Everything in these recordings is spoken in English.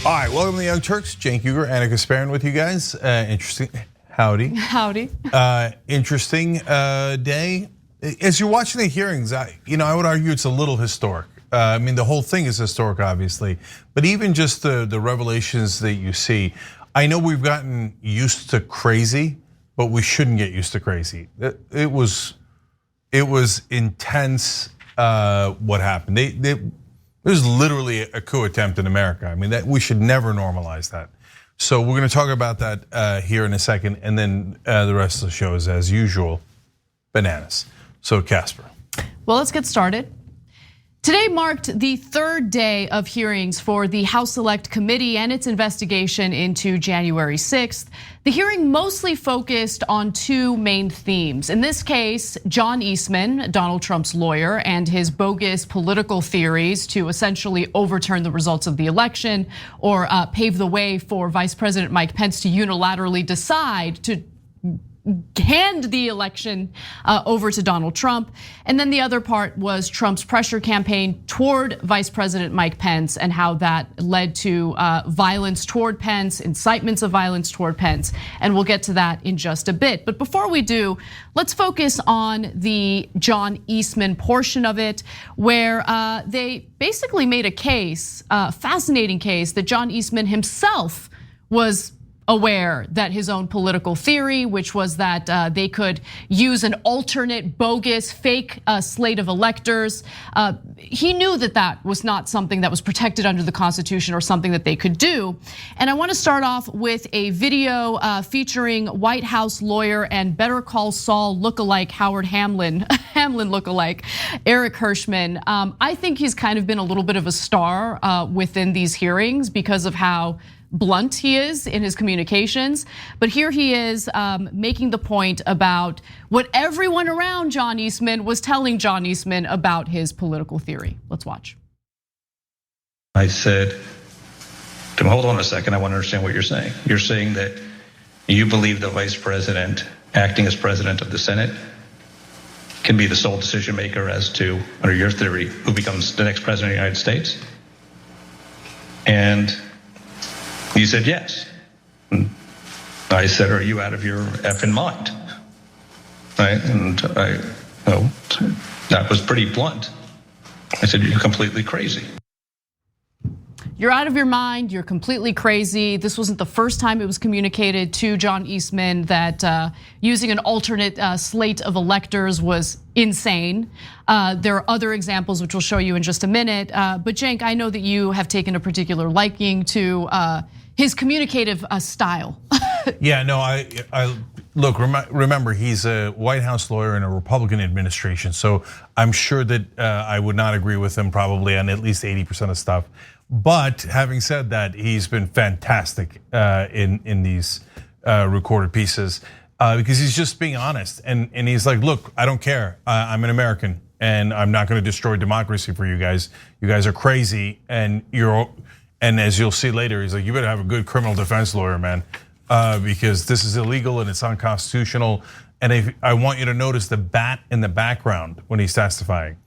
All right, welcome to the Young Turks. Cenk, Uygur, and Kasparian with you guys. Interesting, howdy. Howdy. Interesting day. As you're watching the hearings, I would argue it's a little historic. I mean, the whole thing is historic, obviously, but even just the revelations that you see. I know we've gotten used to crazy, but we shouldn't get used to crazy. It was intense. What happened? It was literally a coup attempt in America. I mean, that we should never normalize that. So we're going to talk about that here in a second, and then the rest of the show is, as usual, bananas. So Casper. Well, let's get started. Today marked the third day of hearings for the House Select Committee and its investigation into January 6th. The hearing mostly focused on two main themes. In this case, John Eastman, Donald Trump's lawyer, and his bogus political theories to essentially overturn the results of the election or pave the way for Vice President Mike Pence to unilaterally decide to hand the election over to Donald Trump. And then the other part was Trump's pressure campaign toward Vice President Mike Pence and how that led to violence toward Pence, incitements of violence toward Pence. And we'll get to that in just a bit. But before we do, let's focus on the John Eastman portion of it, where they basically made a case, a fascinating case, that John Eastman himself was aware that his own political theory, which was that they could use an alternate, bogus, fake slate of electors. He knew that that was not something that was protected under the Constitution or something that they could do. And I want to start off with a video featuring White House lawyer and Better Call Saul lookalike Howard Hamlin lookalike Eric Hirschman. I think he's kind of been a little bit of a star within these hearings because of how blunt he is in his communications. But here he is making the point about what everyone around John Eastman was telling John Eastman about his political theory. Let's watch. I said to him, hold on a second, I want to understand what you're saying. You're saying that you believe the vice president, acting as president of the Senate, can be the sole decision maker as to, under your theory, who becomes the next president of the United States? And he said yes. I said, are you out of your effing mind? Right? And that was pretty blunt. I said, you're completely crazy. You're out of your mind, you're completely crazy. This wasn't the first time it was communicated to John Eastman that using an alternate slate of electors was insane. There are other examples which we'll show you in just a minute. But Cenk, I know that you have taken a particular liking to his communicative style. Yeah, no, I look, remember, he's a White House lawyer in a Republican administration. So I'm sure that I would not agree with him probably on at least 80% of stuff. But having said that, he's been fantastic in these recorded pieces because he's just being honest. And he's like, look, I don't care. I'm an American and I'm not gonna destroy democracy for you guys. You guys are crazy and as you'll see later, he's like, you better have a good criminal defense lawyer, man, because this is illegal and it's unconstitutional. And I want you to notice the bat in the background when he's testifying.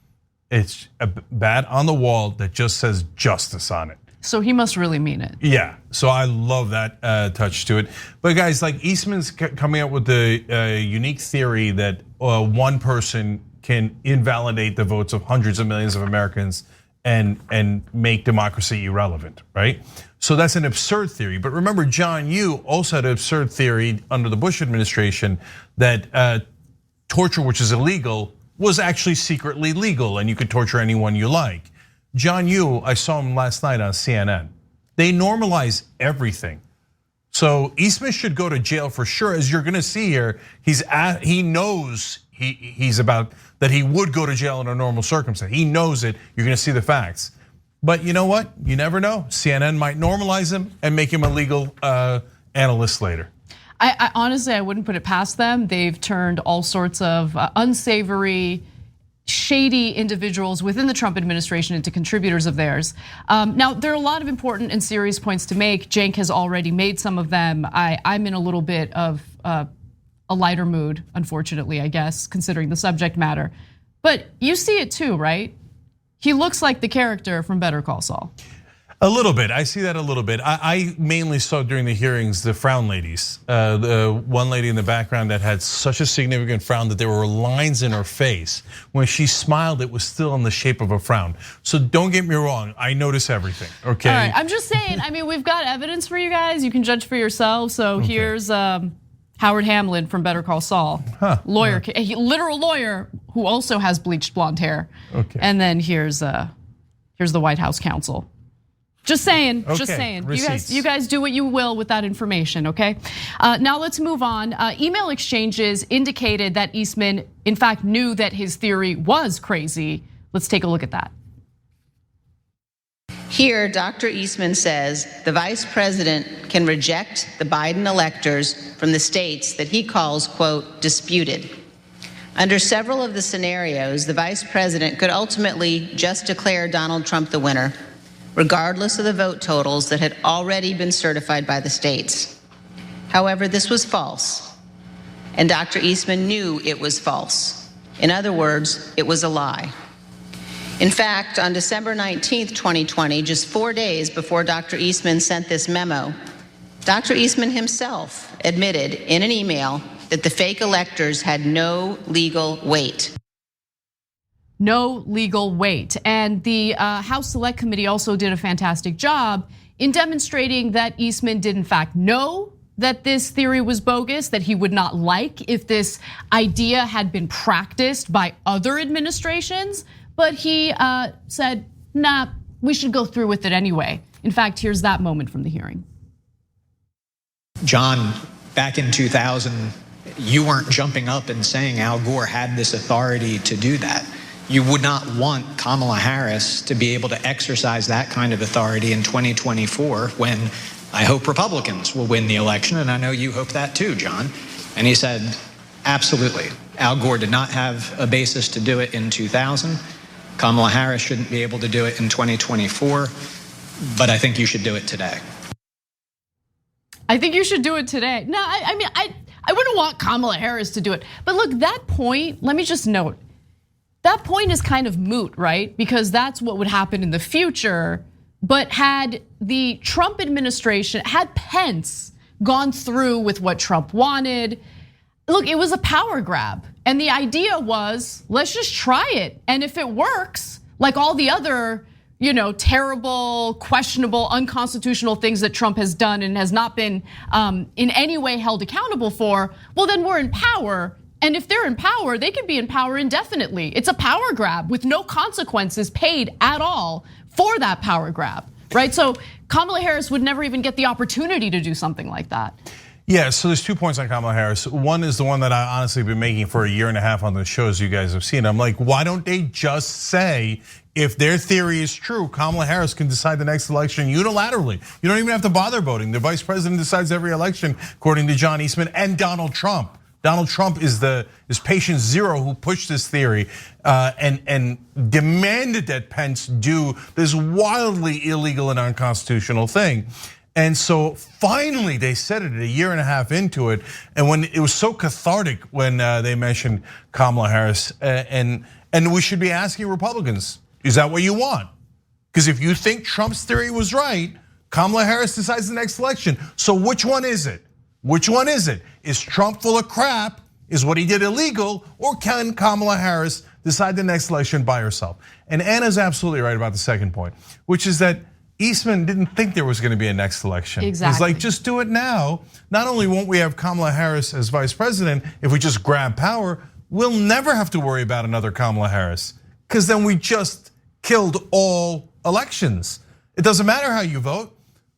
It's a bat on the wall that just says justice on it. So he must really mean it. Yeah, so I love that touch to it. But guys, like Eastman's coming up with the unique theory that one person can invalidate the votes of hundreds of millions of Americans and make democracy irrelevant, right? So that's an absurd theory. But remember, John Yoo also had an absurd theory under the Bush administration that torture, which is illegal, was actually secretly legal and you could torture anyone you like. John Yoo, I saw him last night on CNN. They normalize everything. So Eastman should go to jail for sure. As you're gonna see here, he knows he's about that he would go to jail in a normal circumstance. He knows it, you're gonna see the facts. But you know what, you never know. CNN might normalize him and make him a legal analyst later. I honestly, I wouldn't put it past them. They've turned all sorts of unsavory, shady individuals within the Trump administration into contributors of theirs. Now, there are a lot of important and serious points to make. Cenk has already made some of them. I'm in a little bit of a lighter mood, unfortunately, I guess, considering the subject matter. But you see it too, right? He looks like the character from Better Call Saul. A little bit. I see that a little bit. I mainly saw during the hearings the frown ladies. The one lady in the background that had such a significant frown that there were lines in her face. When she smiled, it was still in the shape of a frown. So don't get me wrong. I notice everything. Okay. All right. I'm just saying. I mean, we've got evidence for you guys. You can judge for yourselves. So here's Howard Hamlin from Better Call Saul, lawyer, a literal lawyer who also has bleached blonde hair. Okay. And then here's the White House counsel. Just saying, just saying. You guys do what you will with that information, okay? Now let's move on. Email exchanges indicated that Eastman, in fact, knew that his theory was crazy. Let's take a look at that. Here, Dr. Eastman says the vice president can reject the Biden electors from the states that he calls, quote, disputed. Under several of the scenarios, the vice president could ultimately just declare Donald Trump the winner, regardless of the vote totals that had already been certified by the states. However, this was false, and Dr. Eastman knew it was false. In other words, it was a lie. In fact, on December 19th, 2020, just 4 days before Dr. Eastman sent this memo, Dr. Eastman himself admitted in an email that the fake electors had no legal weight. No legal weight. And the House Select Committee also did a fantastic job in demonstrating that Eastman did in fact know that this theory was bogus, that he would not like if this idea had been practiced by other administrations, but he said, nah, we should go through with it anyway. In fact, here's that moment from the hearing. John, back in 2000, you weren't jumping up and saying Al Gore had this authority to do that. You would not want Kamala Harris to be able to exercise that kind of authority in 2024 when I hope Republicans will win the election, and I know you hope that too, John. And he said, absolutely. Al Gore did not have a basis to do it in 2000. Kamala Harris shouldn't be able to do it in 2024, but I think you should do it today. I think you should do it today. No, I mean, I wouldn't want Kamala Harris to do it. But look, that point, let me just note, that point is kind of moot, right? Because that's what would happen in the future. But had the Trump administration, had Pence gone through with what Trump wanted, look, it was a power grab. And the idea was, let's just try it. And if it works, like all the other, terrible, questionable, unconstitutional things that Trump has done and has not been in any way held accountable for, well, then we're in power. And if they're in power, they could be in power indefinitely. It's a power grab with no consequences paid at all for that power grab, right? So Kamala Harris would never even get the opportunity to do something like that. Yeah, so there's 2 points on Kamala Harris. One is the one that I honestly have been making for a year and a half on the shows you guys have seen. I'm like, why don't they just say, if their theory is true, Kamala Harris can decide the next election unilaterally. You don't even have to bother voting. The vice president decides every election, according to John Eastman and Donald Trump. Donald Trump is patient zero who pushed this theory and demanded that Pence do this wildly illegal and unconstitutional thing. And so finally they said it a year and a half into it. And when it was so cathartic when they mentioned Kamala Harris, and we should be asking Republicans, is that what you want? Because if you think Trump's theory was right, Kamala Harris decides the next election. So which one is it? Which one is it? Is Trump full of crap? Is what he did illegal? Or can Kamala Harris decide the next election by herself? And Anna's absolutely right about the second point, which is that Eastman didn't think there was going to be a next election. Exactly. He's like, just do it now. Not only won't we have Kamala Harris as vice president, if we just grab power, we'll never have to worry about another Kamala Harris. Because then we just killed all elections. It doesn't matter how you vote.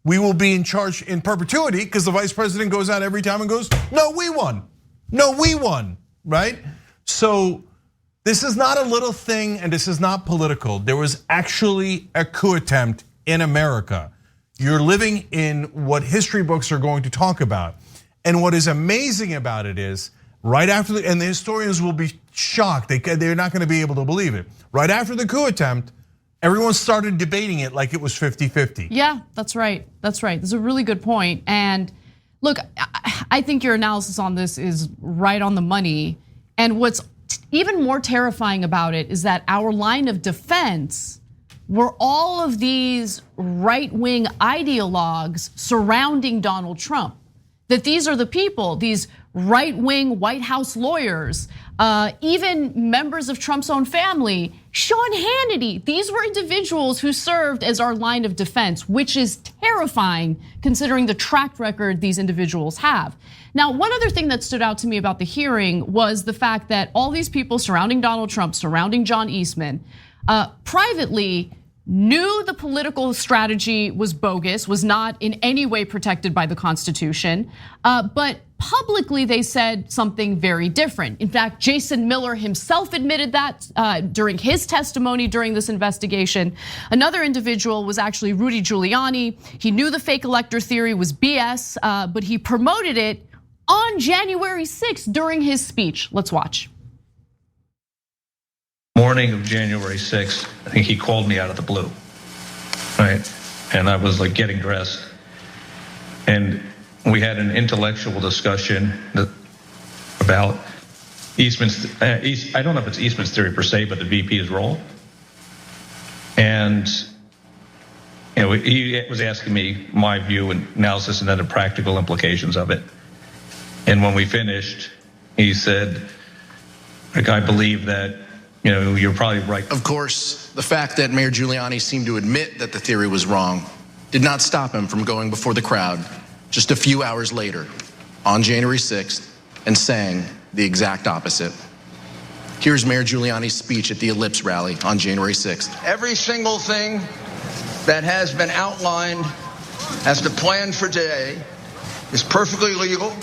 We will be in charge in perpetuity because the vice president goes out every time and goes, no, we won. No, we won, right? So this is not a little thing and this is not political. There was actually a coup attempt in America. You're living in what history books are going to talk about. And what is amazing about it is, right after, and the historians will be shocked, they're not gonna be able to believe it. Right after the coup attempt, everyone started debating it like it was 50-50. Yeah, that's right. That's right. That's a really good point. And look, I think your analysis on this is right on the money. And what's even more terrifying about it is that our line of defense were all of these right-wing ideologues surrounding Donald Trump. That these are the people, these right-wing White House lawyers, even members of Trump's own family, Sean Hannity. These were individuals who served as our line of defense, which is terrifying considering the track record these individuals have. Now, one other thing that stood out to me about the hearing was the fact that all these people surrounding Donald Trump, surrounding John Eastman, privately knew the political strategy was bogus, was not in any way protected by the Constitution, but publicly they said something very different. In fact, Jason Miller himself admitted that during his testimony during this investigation. Another individual was actually Rudy Giuliani. He knew the fake elector theory was BS, but he promoted it on January 6th during his speech. Let's watch. Morning of January 6th, I think he called me out of the blue, right? And I was like getting dressed. And we had an intellectual discussion about Eastman's, I don't know if it's Eastman's theory per se, but the VP's role. And he was asking me my view and analysis and then the practical implications of it. And when we finished, he said, like, I believe that, you're probably right. Of course, the fact that Mayor Giuliani seemed to admit that the theory was wrong did not stop him from going before the crowd just a few hours later on January 6th and saying the exact opposite. Here's Mayor Giuliani's speech at the Ellipse rally on January 6th. Every single thing that has been outlined as the plan for today is perfectly legal.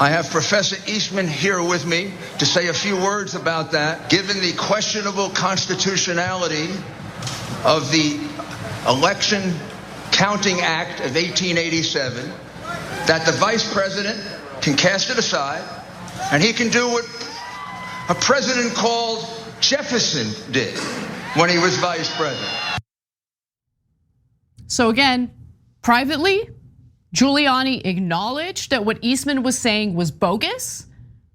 I have Professor Eastman here with me to say a few words about that. Given the questionable constitutionality of the Election Counting Act of 1887, that the vice president can cast it aside and he can do what a president called Jefferson did when he was vice president. So again, privately, Giuliani acknowledged that what Eastman was saying was bogus.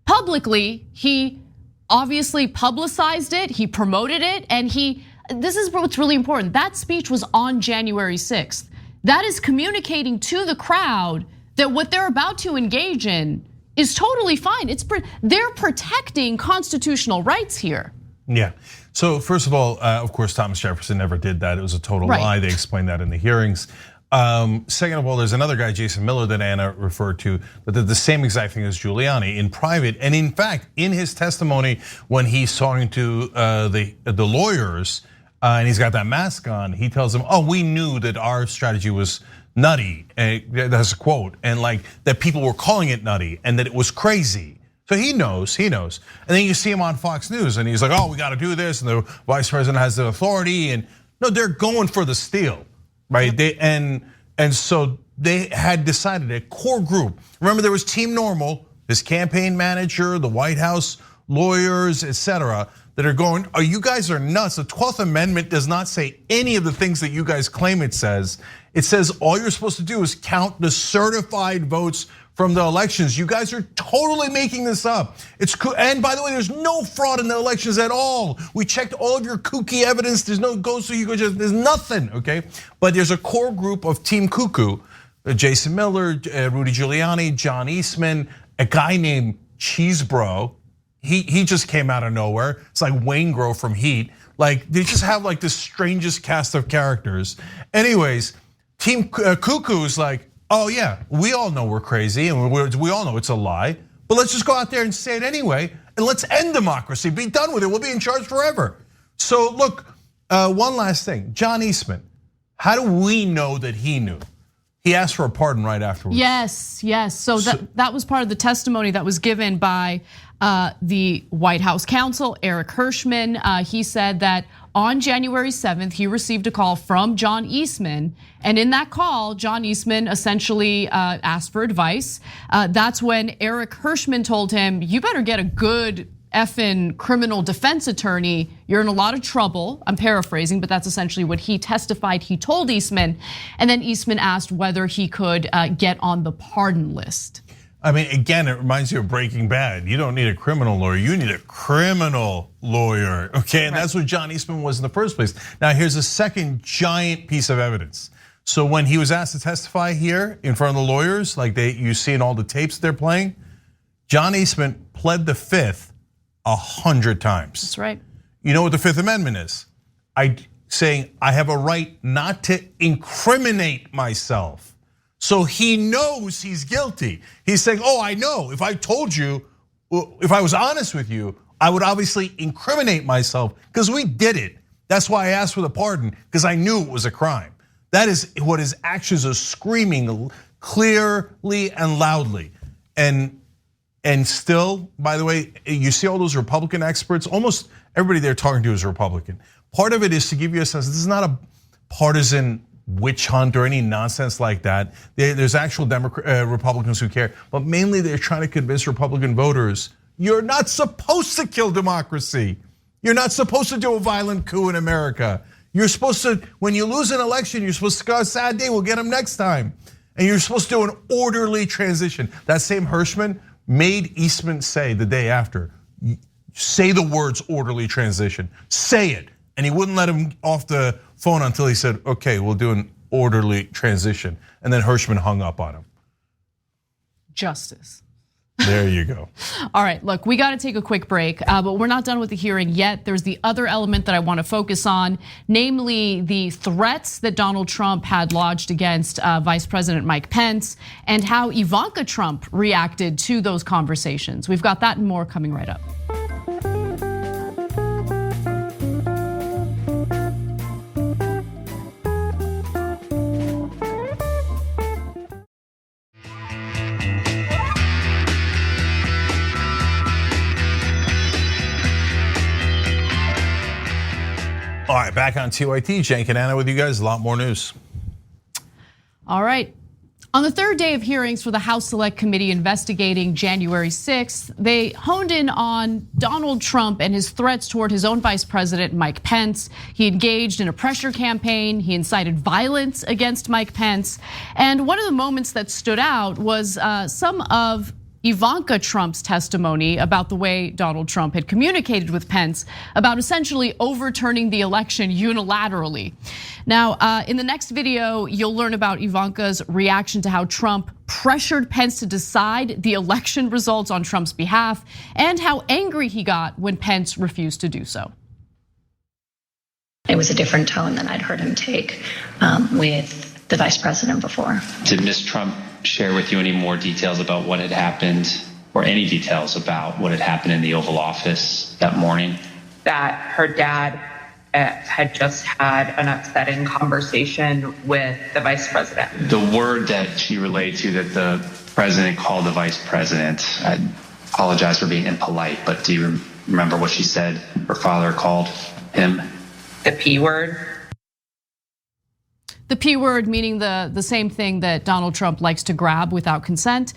Publicly, he obviously publicized it, he promoted it, and this is what's really important. That speech was on January 6th. That is communicating to the crowd that what they're about to engage in is totally fine. They're protecting constitutional rights here. Yeah. So first of all, of course, Thomas Jefferson never did that. It was a total lie. They explained that in the hearings. Second of all, there's another guy, Jason Miller, that Anna referred to, that did the same exact thing as Giuliani in private. And in fact, in his testimony, when he's talking to the lawyers, and he's got that mask on, he tells them, "Oh, we knew that our strategy was nutty." That's a quote, and like that people were calling it nutty, and that it was crazy. So he knows. And then you see him on Fox News, and he's like, "Oh, we got to do this," and the vice president has the authority, and no, they're going for the steal. Right, and so they had decided a core group. Remember, there was Team Normal, his campaign manager, the White House lawyers, etc., that are going, "Oh, you guys are nuts. The 12th Amendment does not say any of the things that you guys claim it says. It says all you're supposed to do is count the certified votes from the elections. You guys are totally making this up. And by the way, there's no fraud in the elections at all. We checked all of your kooky evidence. There's no there's nothing, okay? But there's a core group of Team Cuckoo, Jason Miller, Rudy Giuliani, John Eastman, a guy named Cheesebro. He just came out of nowhere. It's like Wayne Grove from Heat. Like they just have like the strangest cast of characters. Anyways, Team Cuckoo is like, "Oh yeah, we all know we're crazy and we all know it's a lie, but let's just go out there and say it anyway and let's end democracy, be done with it, we'll be in charge forever." So look, one last thing, John Eastman, how do we know that he knew? He asked for a pardon right afterwards. Yes. So that was part of the testimony that was given by the White House counsel, Eric Hirschman. He said that on January 7th, he received a call from John Eastman. And in that call, John Eastman essentially asked for advice. That's when Eric Hirschman told him, "You better get a good effing criminal defense attorney. You're in a lot of trouble." I'm paraphrasing, but that's essentially what he testified he told Eastman. And then Eastman asked whether he could get on the pardon list. I mean, again, it reminds you of Breaking Bad. You don't need a criminal lawyer, you need a criminal lawyer, okay? And that's what John Eastman was in the first place. Now, here's a second giant piece of evidence. So when he was asked to testify here in front of the lawyers, like you see in all the tapes they're playing, John Eastman pled the fifth 100 times. That's right. You know what the Fifth Amendment is? Saying I have a right not to incriminate myself. So he knows he's guilty. He's saying, oh, I know, if I told you, if I was honest with you, I would obviously incriminate myself because we did it. That's why I asked for the pardon, because I knew it was a crime. That is what his actions are screaming clearly and loudly. And still, by the way, you see all those Republican experts, almost everybody they're talking to is Republican. Part of it is to give you a sense, this is not a partisan witch hunt or any nonsense like that. There's actual Republicans who care, but mainly they're trying to convince Republican voters, you're not supposed to kill democracy. You're not supposed to do a violent coup in America. You're supposed to, when you lose an election, you're supposed to go, sad day, we'll get him next time. And you're supposed to do an orderly transition. That same Hirschman made Eastman say the day after, say the words orderly transition, say it. And he wouldn't let him off the phone until he said, okay, we'll do an orderly transition. And then Hirschman hung up on him. Justice. There you go. All right, look, we got to take a quick break, but we're not done with the hearing yet. There's the other element that I want to focus on, namely the threats that Donald Trump had lodged against Vice President Mike Pence and how Ivanka Trump reacted to those conversations. We've got that and more coming right up. All right, back on TYT, Cenk and Anna with you guys, a lot more news. All right. On the third day of hearings for the House Select Committee investigating January 6th, they honed in on Donald Trump and his threats toward his own vice president, Mike Pence. He engaged in a pressure campaign. He incited violence against Mike Pence. And one of the moments that stood out was some of Ivanka Trump's testimony about the way Donald Trump had communicated with Pence about essentially overturning the election unilaterally. Now, in the next video, you'll learn about Ivanka's reaction to how Trump pressured Pence to decide the election results on Trump's behalf and how angry he got when Pence refused to do so. It was a different tone than I'd heard him take with the vice president before. Did Ms. Trump share with you any more details about what had happened, or any details about what had happened in the Oval Office that morning? That her dad had just had an upsetting conversation with the vice president. The word that she relayed to that the president called the vice president, I apologize for being impolite, but do you remember what she said her father called him? The P word. The P word meaning the same thing that Donald Trump likes to grab without consent.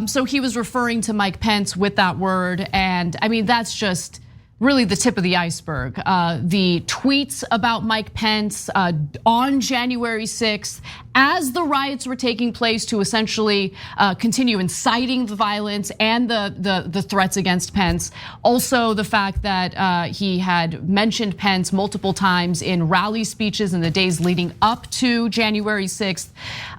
So he was referring to Mike Pence with that word, and I mean that's just really the tip of the iceberg. The tweets about Mike Pence on January 6th, as the riots were taking place, to essentially continue inciting the violence and the threats against Pence. Also, the fact that he had mentioned Pence multiple times in rally speeches in the days leading up to January 6th.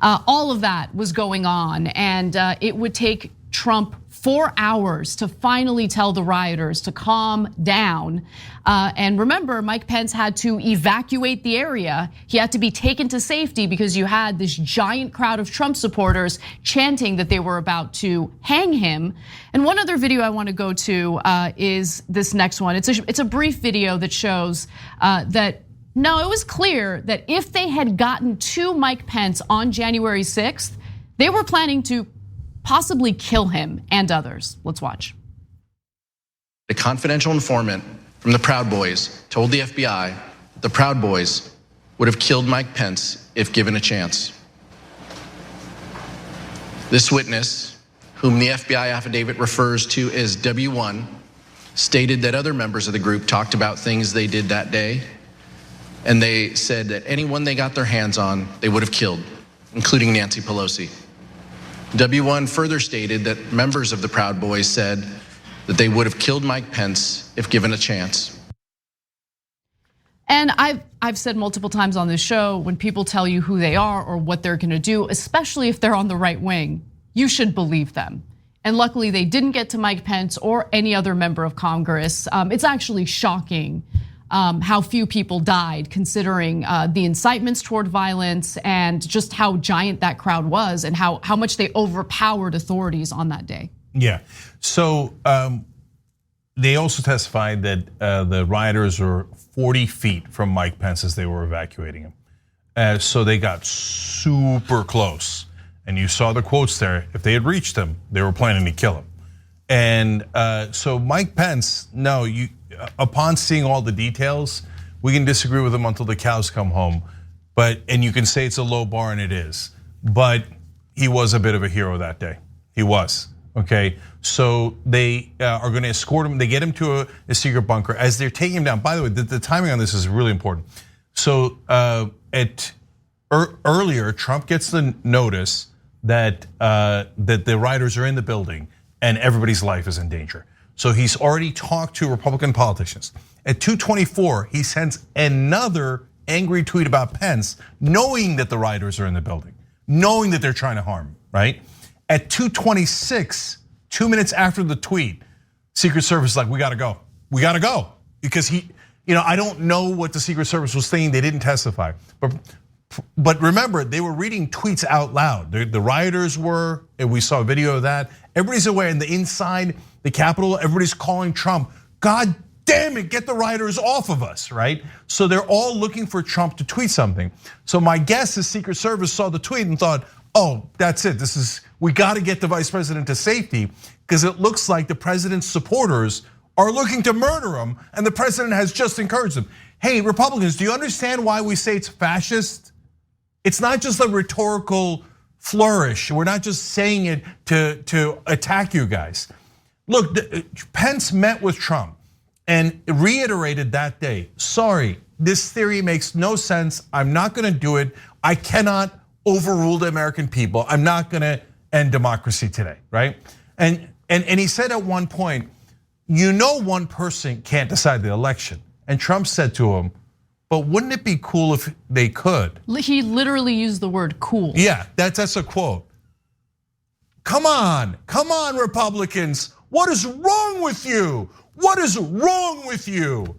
All of that was going on, and it would take Trump 4 hours to finally tell the rioters to calm down. And remember, Mike Pence had to evacuate the area. He had to be taken to safety because you had this giant crowd of Trump supporters chanting that they were about to hang him. And one other video I want to go to is this next one. It's a brief video that shows that no, it was clear that if they had gotten to Mike Pence on January 6th, they were planning to possibly kill him and others. Let's watch. A confidential informant from the Proud Boys told the FBI that the Proud Boys would have killed Mike Pence if given a chance. This witness, whom the FBI affidavit refers to as W1, stated that other members of the group talked about things they did that day, and they said that anyone they got their hands on, they would have killed, including Nancy Pelosi. W1 further stated that members of the Proud Boys said that they would have killed Mike Pence if given a chance. And I've said multiple times on this show, when people tell you who they are or what they're gonna do, especially if they're on the right wing, you should believe them. And luckily they didn't get to Mike Pence or any other member of Congress. It's actually shocking how few people died, considering the incitements toward violence and just how giant that crowd was and how much they overpowered authorities on that day. Yeah, so they also testified that the rioters were 40 feet from Mike Pence as they were evacuating him. So they got super close. And you saw the quotes there. If they had reached him, they were planning to kill him. And so Mike Pence, no, upon seeing all the details, we can disagree with him until the cows come home. And you can say it's a low bar, and it is. But he was a bit of a hero that day. He was, okay? So they are gonna escort him. They get him to a secret bunker. As they're taking him down, by the way, the timing on this is really important. So earlier, Trump gets the notice that the rioters are in the building and everybody's life is in danger. So he's already talked to Republican politicians. At 2:24, he sends another angry tweet about Pence, knowing that the rioters are in the building, knowing that they're trying to harm him, right? At 2:26, 2 minutes after the tweet, Secret Service is like, we gotta go. Because I don't know what the Secret Service was thinking, they didn't testify. But remember, they were reading tweets out loud. The rioters were, and we saw a video of that. Everybody's aware, and inside the Capitol, everybody's calling Trump, God damn it, get the rioters off of us, right? So they're all looking for Trump to tweet something. So my guess is Secret Service saw the tweet and thought, oh, that's it, we gotta get the vice president to safety, because it looks like the president's supporters are looking to murder him, and the president has just encouraged them. Hey, Republicans, do you understand why we say it's fascist? It's not just a rhetorical flourish. We're not just saying it to attack you guys. Look, Pence met with Trump and reiterated that day, sorry, this theory makes no sense. I'm not gonna do it. I cannot overrule the American people. I'm not gonna end democracy today, right? And he said at one point, one person can't decide the election. And Trump said to him, but wouldn't it be cool if they could? He literally used the word cool. Yeah, that's a quote. Come on, Republicans. What is wrong with you? What is wrong with you?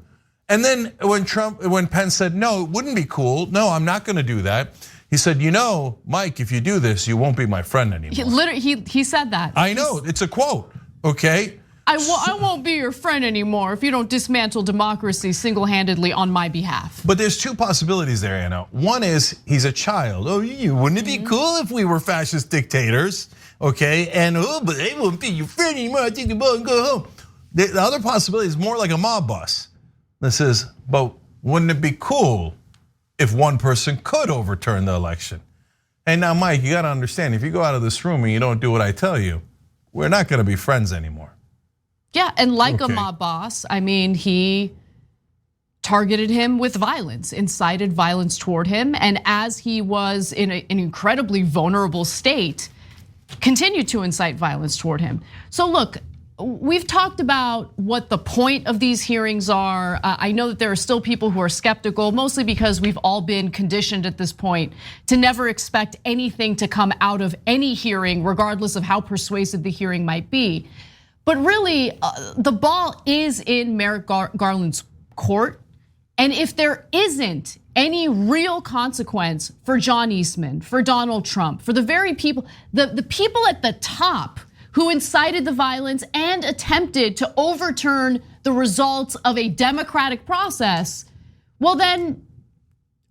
And then when Pence said, no, it wouldn't be cool. No, I'm not gonna do that. He said, Mike, if you do this, you won't be my friend anymore. He said that. I know, it's a quote, okay? I won't be your friend anymore if you don't dismantle democracy single-handedly on my behalf. But there's two possibilities there, Anna. One is he's a child. Oh, wouldn't it be cool if we were fascist dictators? Okay, and but they won't be your friend anymore. I think about and go home. The other possibility is more like a mob boss. This is, but wouldn't it be cool if one person could overturn the election? And now, Mike, you got to understand, if you go out of this room and you don't do what I tell you, we're not going to be friends anymore. Yeah, and like a mob boss, I mean, he targeted him with violence, incited violence toward him, and as he was in an incredibly vulnerable state, continued to incite violence toward him. So look, we've talked about what the point of these hearings are. I know that there are still people who are skeptical, mostly because we've all been conditioned at this point to never expect anything to come out of any hearing, regardless of how persuasive the hearing might be. But really, the ball is in Merrick Garland's court. And if there isn't any real consequence for John Eastman, for Donald Trump, for the very people, the people at the top who incited the violence and attempted to overturn the results of a democratic process, well then,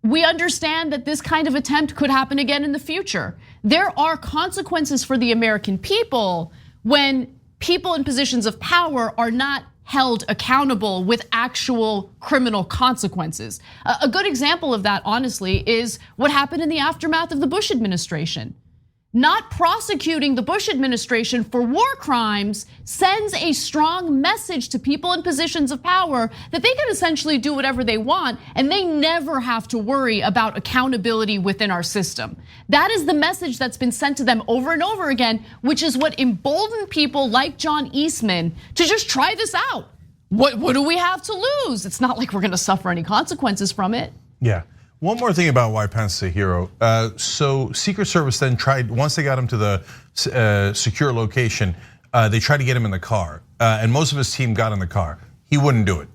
we understand that this kind of attempt could happen again in the future. There are consequences for the American people when people in positions of power are not held accountable with actual criminal consequences. A good example of that, honestly, is what happened in the aftermath of the Bush administration. not prosecuting the Bush administration for war crimes sends a strong message to people in positions of power that they can essentially do whatever they want and they never have to worry about accountability within our system. That is the message that's been sent to them over and over again, which is what emboldened people like John Eastman to just try this out. What do we have to lose? It's not like we're gonna suffer any consequences from it. Yeah. One more thing about why Pence is a hero. So Secret Service then tried, once they got him to the secure location, they tried to get him in the car. And most of his team got in the car. He wouldn't do it.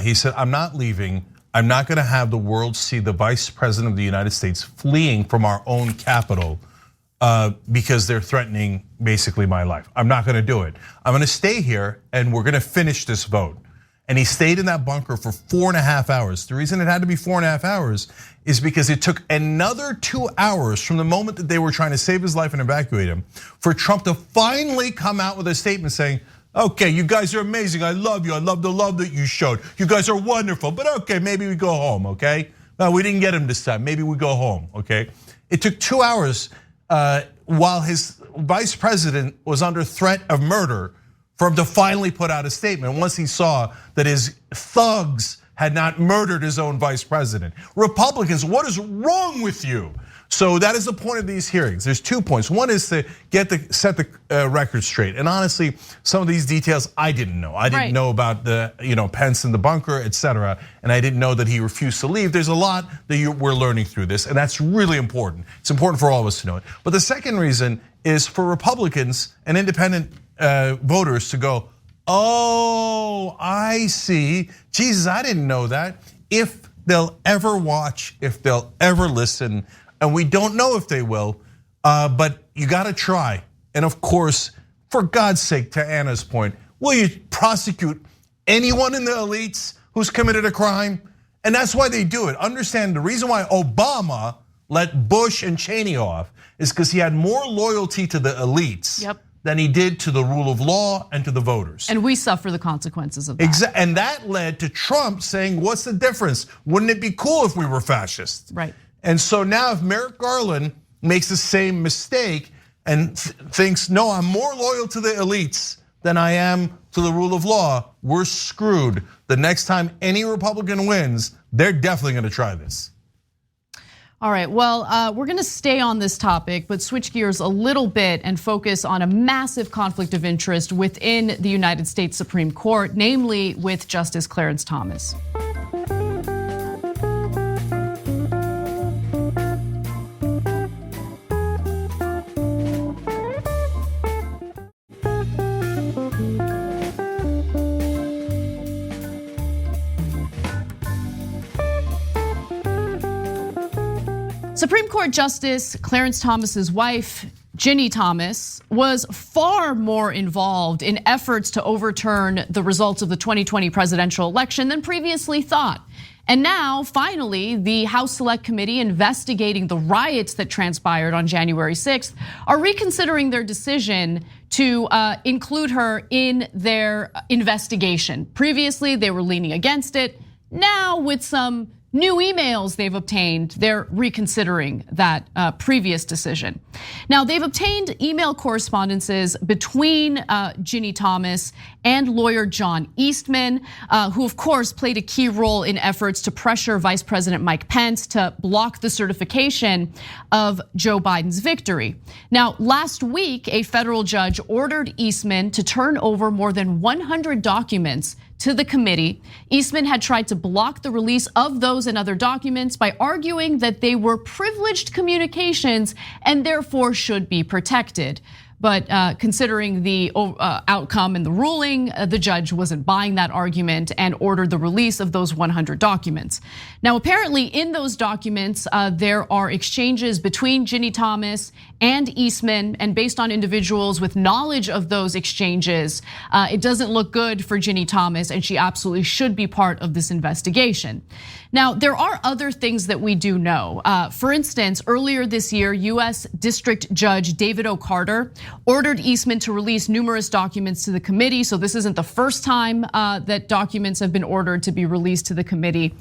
He said, I'm not leaving. I'm not gonna have the world see the Vice President of the United States fleeing from our own capital because they're threatening basically my life. I'm not gonna do it. I'm gonna stay here and we're gonna finish this vote. And he stayed in that bunker for 4.5 hours. The reason it had to be 4.5 hours is because it took another 2 hours from the moment that they were trying to save his life and evacuate him for Trump to finally come out with a statement saying, okay, you guys are amazing, I love you, I love the love that you showed. You guys are wonderful, but okay, maybe we go home, okay? No, we didn't get him this time, maybe we go home, okay? It took 2 hours while his vice president was under threat of murder for him to finally put out a statement once he saw that his thugs had not murdered his own vice president. Republicans, what is wrong with you? So that is the point of these hearings. There's 2 points. One is to set the record straight. And honestly, some of these details I didn't know. I didn't know about the Pence in the bunker, etc. And I didn't know that he refused to leave. There's a lot that we're learning through this, and that's really important. It's important for all of us to know it. But the second reason is for Republicans and independent voters to go, oh, I see. Jesus, I didn't know that. If they'll ever watch, if they'll ever listen, and we don't know if they will, but you gotta try. And of course, for God's sake, to Anna's point, will you prosecute anyone in the elites who's committed a crime? And that's why they do it. Understand the reason why Obama let Bush and Cheney off is because he had more loyalty to the elites than he did to the rule of law and to the voters. And we suffer the consequences of that. Exactly, and that led to Trump saying, what's the difference? Wouldn't it be cool if we were fascist? Right. And so now if Merrick Garland makes the same mistake and thinks, no, I'm more loyal to the elites than I am to the rule of law, we're screwed. The next time any Republican wins, they're definitely gonna try this. All right, well, we're gonna stay on this topic, but switch gears a little bit and focus on a massive conflict of interest within the United States Supreme Court, namely with Justice Clarence Thomas. Supreme Court Justice Clarence Thomas's wife, Ginny Thomas, was far more involved in efforts to overturn the results of the 2020 presidential election than previously thought. And now, finally, the House Select Committee investigating the riots that transpired on January 6th are reconsidering their decision to include her in their investigation. Previously, they were leaning against it. Now, with some new emails they've obtained, they're reconsidering that previous decision. Now, they've obtained email correspondences between Ginny Thomas and lawyer John Eastman, who of course played a key role in efforts to pressure Vice President Mike Pence to block the certification of Joe Biden's victory. Now, last week, a federal judge ordered Eastman to turn over more than 100 documents to the committee. Eastman had tried to block the release of those and other documents by arguing that they were privileged communications and therefore should be protected. But considering the outcome and the ruling, the judge wasn't buying that argument and ordered the release of those 100 documents. Now, apparently in those documents, there are exchanges between Ginny Thomas and Eastman, and based on individuals with knowledge of those exchanges, it doesn't look good for Ginny Thomas, and she absolutely should be part of this investigation. Now, there are other things that we do know. For instance, earlier this year, US District Judge David O. Carter ordered Eastman to release numerous documents to the committee. So this isn't the first time that documents have been ordered to be released to the committee.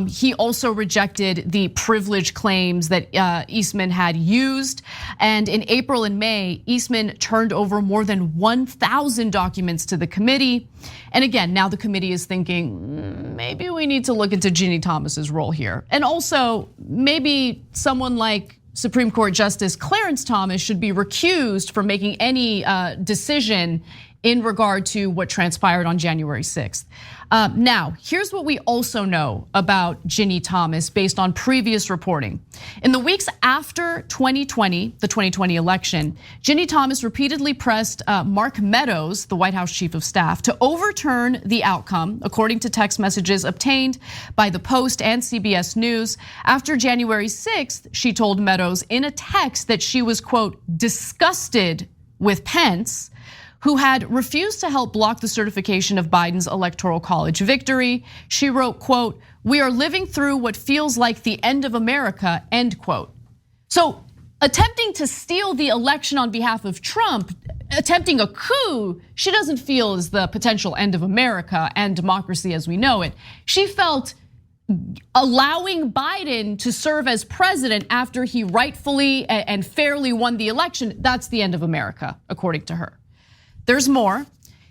He also rejected the privilege claims that Eastman had used. And in April and May, Eastman turned over more than 1,000 documents to the committee. And again, now the committee is thinking, maybe we need to look into Ginny Thomas's role here. And also, maybe someone like Supreme Court Justice Clarence Thomas should be recused from making any decision in regard to what transpired on January 6th. Now, here's what we also know about Ginny Thomas based on previous reporting. In the weeks after 2020, the 2020 election, Ginny Thomas repeatedly pressed Mark Meadows, the White House chief of staff, to overturn the outcome, according to text messages obtained by the Post and CBS News. After January 6th, she told Meadows in a text that she was, quote, disgusted with Pence, who had refused to help block the certification of Biden's Electoral College victory. She wrote, quote, "We are living through what feels like the end of America," end quote. So attempting to steal the election on behalf of Trump, attempting a coup, she doesn't feel is the potential end of America and democracy as we know it. She felt allowing Biden to serve as president after he rightfully and fairly won the election, that's the end of America, according to her. There's more.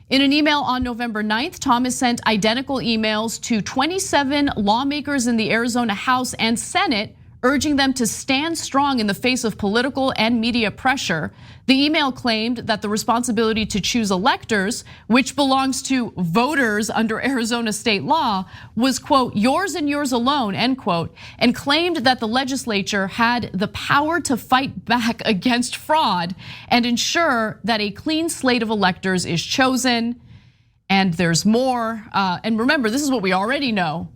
In an email on November 9th, Thomas sent identical emails to 27 lawmakers in the Arizona House and Senate, urging them to stand strong in the face of political and media pressure. The email claimed that the responsibility to choose electors, which belongs to voters under Arizona state law, was, quote, yours and yours alone, end quote, and claimed that the legislature had the power to fight back against fraud and ensure that a clean slate of electors is chosen. And there's more, and remember, this is what we already know.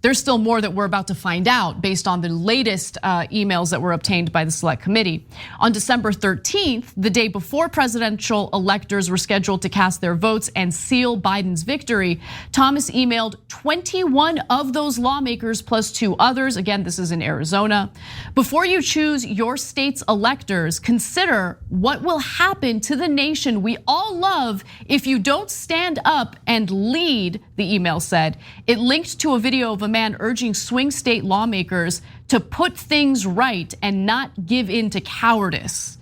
There's still more that we're about to find out based on the latest emails that were obtained by the Select Committee. On December 13th, the day before presidential electors were scheduled to cast their votes and seal Biden's victory, Thomas emailed 21 of those lawmakers plus 2 others. Again, this is in Arizona. Before you choose your state's electors, consider what will happen to the nation we all love if you don't stand up and lead, the email said. It linked to a video of a man urging swing state lawmakers to put things right and not give in to cowardice.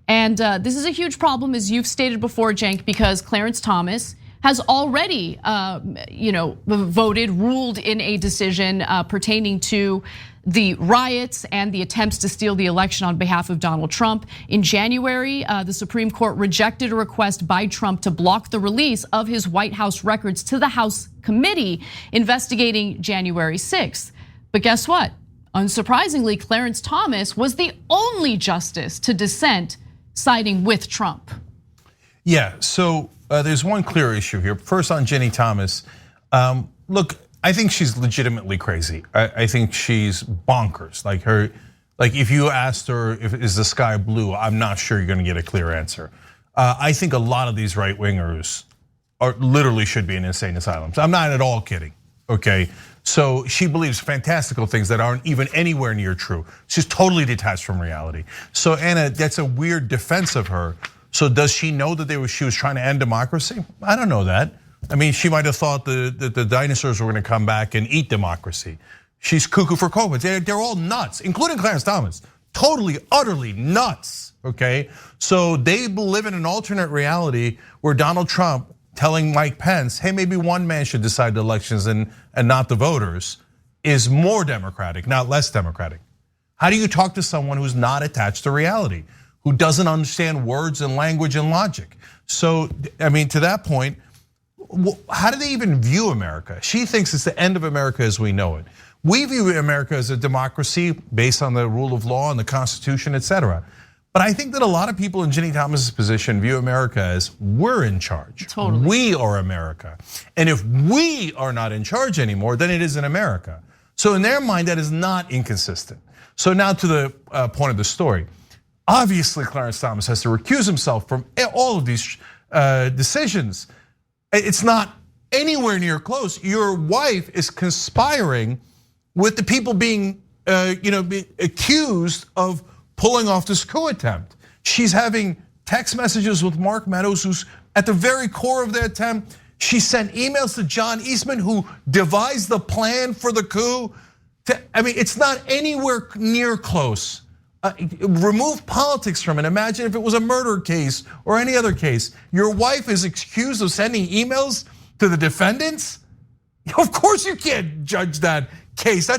And this is a huge problem, as you've stated before, Cenk, because Clarence Thomas has already voted, ruled in a decision pertaining to the riots and the attempts to steal the election on behalf of Donald Trump. In January, the Supreme Court rejected a request by Trump to block the release of his White House records to the House committee investigating January 6th. But guess what? Unsurprisingly, Clarence Thomas was the only justice to dissent, siding with Trump. Yeah, so there's one clear issue here. First on Ginny Thomas, look, I think she's legitimately crazy. I think she's bonkers. Like if you asked her, is the sky blue? I'm not sure you're gonna get a clear answer. I think a lot of these right wingers literally should be in insane asylums. I'm not at all kidding, okay? So she believes fantastical things that aren't even anywhere near true. She's totally detached from reality. So Anna, that's a weird defense of her. So does she know that she was trying to end democracy? I don't know that. I mean, she might have thought the dinosaurs were gonna come back and eat democracy. She's cuckoo for cocoa. They're all nuts, including Clarence Thomas. Totally, utterly nuts, okay? So they live in an alternate reality where Donald Trump telling Mike Pence, hey, maybe one man should decide the elections and not the voters, is more democratic, not less democratic. How do you talk to someone who's not attached to reality, who doesn't understand words and language and logic? So, I mean, to that point, how do they even view America? She thinks it's the end of America as we know it. We view America as a democracy based on the rule of law and the Constitution, etc. But I think that a lot of people in Ginny Thomas's position view America as we're in charge. Totally. We are America. And if we are not in charge anymore, then it isn't America. So in their mind, that is not inconsistent. So now to the point of the story. Obviously, Clarence Thomas has to recuse himself from all of these decisions. It's not anywhere near close. Your wife is conspiring with the people being accused of pulling off this coup attempt. She's having text messages with Mark Meadows, who's at the very core of the attempt. She sent emails to John Eastman, who devised the plan for the coup. I mean, it's not anywhere near close. Remove politics from it. Imagine if it was a murder case or any other case. Your wife is accused of sending emails to the defendants. Of course you can't judge that case.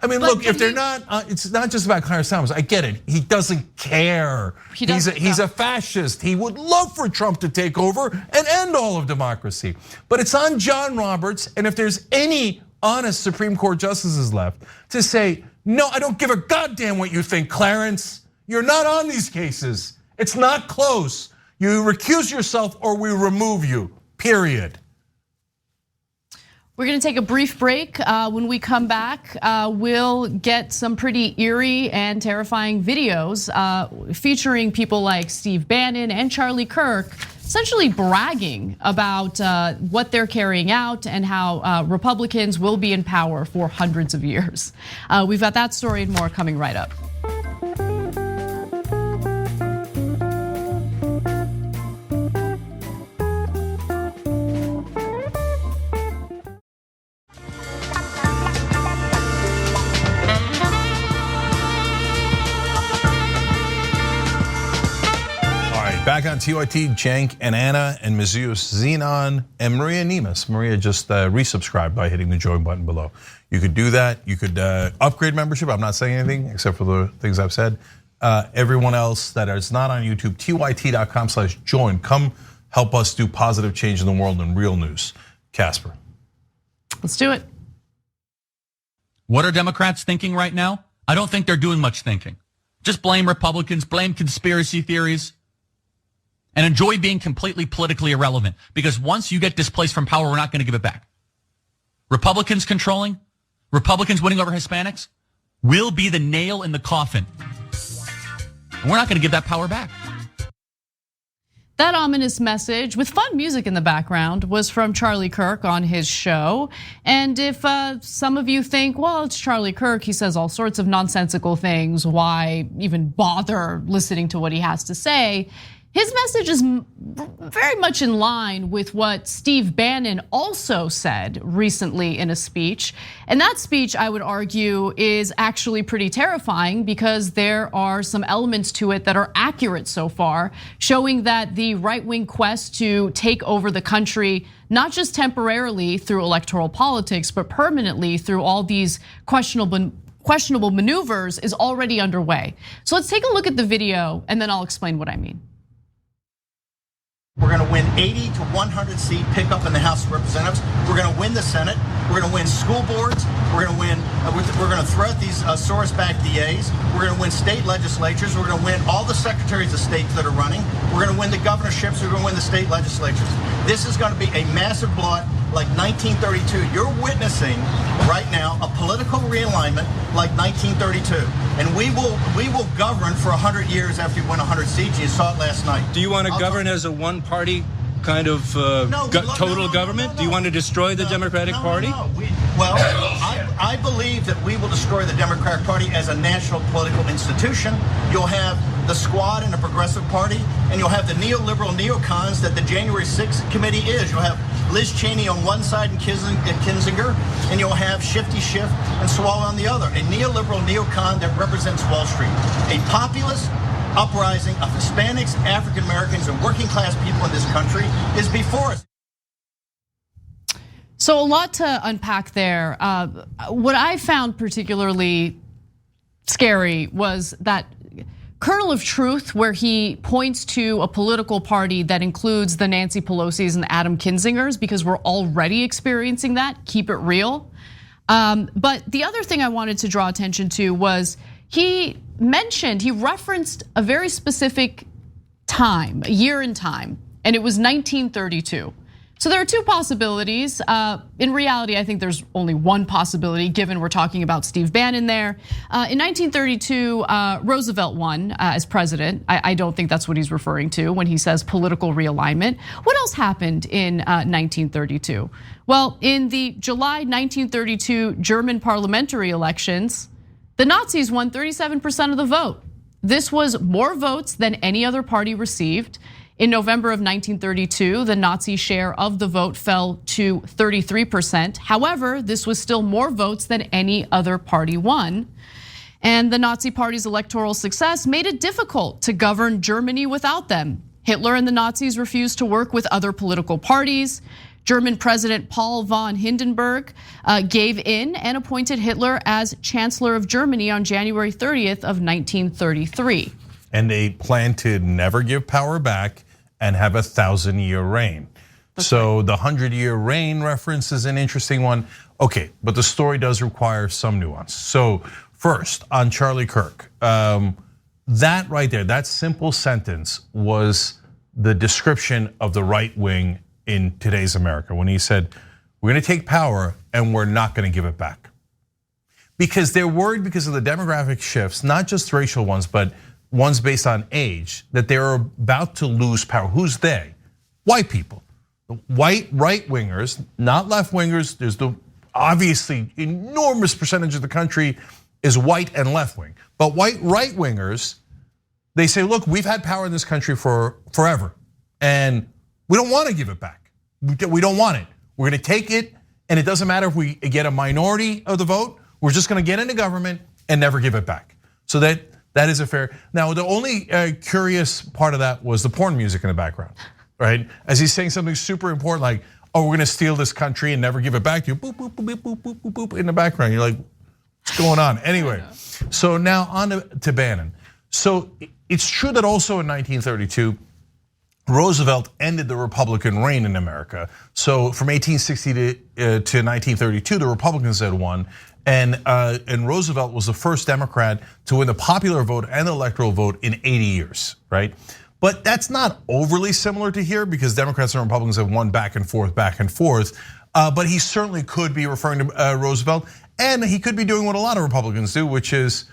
Look, if they're not, it's not just about Clarence Thomas. I get it. He doesn't care. He's a fascist. He would love for Trump to take over and end all of democracy. But it's on John Roberts, and if there's any honest Supreme Court justices left, to say, no, I don't give a goddamn what you think, Clarence. You're not on these cases. It's not close. You recuse yourself or we remove you, period. We're gonna take a brief break. When we come back, we'll get some pretty eerie and terrifying videos featuring people like Steve Bannon and Charlie Kirk essentially bragging about what they're carrying out and how Republicans will be in power for hundreds of years. We've got that story and more coming right up. Back on TYT, Cenk and Anna and Mazius Zenon and Maria Nemes. Maria just resubscribed by hitting the join button below. You could do that. You could upgrade membership. I'm not saying anything except for the things I've said. Everyone else that is not on YouTube, tyt.com/join. Come help us do positive change in the world and real news. Casper. Let's do it. What are Democrats thinking right now? I don't think they're doing much thinking. Just blame Republicans, blame conspiracy theories, and enjoy being completely politically irrelevant, because once you get displaced from power, we're not going to give it back. Republicans controlling, Republicans winning over Hispanics will be the nail in the coffin. And we're not going to give that power back. That ominous message with fun music in the background was from Charlie Kirk on his show. And if some of you think, well, it's Charlie Kirk, he says all sorts of nonsensical things, why even bother listening to what he has to say? His message is very much in line with what Steve Bannon also said recently in a speech. And that speech, I would argue, is actually pretty terrifying because there are some elements to it that are accurate so far, showing that the right-wing quest to take over the country, not just temporarily through electoral politics, but permanently through all these questionable maneuvers is already underway. So let's take a look at the video and then I'll explain what I mean. We're going to win 80 to 100 seat pickup in the House of Representatives. We're going to win the Senate. We're going to win school boards. We're going to win. We're going to throw out these Soros-backed DAs. We're going to win state legislatures. We're going to win all the secretaries of state that are running. We're going to win the governorships. We're going to win the state legislatures. This is going to be a massive blowout like 1932. You're witnessing right now a political realignment like 1932, and we will govern for 100 years after we win 100 seats. You saw it last night. Do you want to govern as a one-party kind of total government? Do you want to destroy the Democratic Party? I believe that we will destroy the Democratic Party as a national political institution. You'll have the Squad and the Progressive Party, and you'll have the neoliberal neocons that the January 6th committee is. You'll have Liz Cheney on one side and Kinzinger, and you'll have Shifty Schiff and Swalwell on the other. A neoliberal neocon that represents Wall Street. A populist uprising of Hispanics, African Americans, and working class people in this country is before us. So a lot to unpack there. What I found particularly scary was that kernel of truth where he points to a political party that includes the Nancy Pelosi's and the Adam Kinzingers, because we're already experiencing that, keep it real. But the other thing I wanted to draw attention to was he referenced a very specific time, a year in time, and it was 1932. So there are two possibilities. In reality, I think there's only one possibility given we're talking about Steve Bannon there. In 1932, Roosevelt won as president. I don't think that's what he's referring to when he says political realignment. What else happened in 1932? Well, in the July 1932 German parliamentary elections, the Nazis won 37% of the vote. This was more votes than any other party received. In November of 1932, the Nazi share of the vote fell to 33%. However, this was still more votes than any other party won. And the Nazi Party's electoral success made it difficult to govern Germany without them. Hitler and the Nazis refused to work with other political parties. German President Paul von Hindenburg gave in and appointed Hitler as Chancellor of Germany on January 30th of 1933. And they planned to never give power back and have a 1,000-year reign. So the 100-year reign reference is an interesting one. Okay, but the story does require some nuance. So first, on Charlie Kirk, that right there, that simple sentence was the description of the right wing in today's America when he said, we're gonna take power and we're not gonna give it back. Because they're worried because of the demographic shifts, not just racial ones, but ones based on age, that they're about to lose power. Who's they? White people. White right-wingers, not left-wingers. There's the obviously enormous percentage of the country is white and left-wing. But white right-wingers, they say, look, we've had power in this country for forever, and we don't want to give it back. We don't want it. We're gonna take it, and it doesn't matter if we get a minority of the vote, we're just gonna get into government and never give it back. So that is a fair. Now, the only curious part of that was the porn music in the background, right? As he's saying something super important like, oh, we're gonna steal this country and never give it back to you, boop, boop, boop, boop, boop, boop, boop, in the background. You're like, what's going on? Anyway, so now on to Bannon. So it's true that also in 1932, Roosevelt ended the Republican reign in America. So from 1860 to 1932, the Republicans had won. And Roosevelt was the first Democrat to win the popular vote and the electoral vote in 80 years, right? But that's not overly similar to here because Democrats and Republicans have won back and forth. But he certainly could be referring to Roosevelt, and he could be doing what a lot of Republicans do, which is,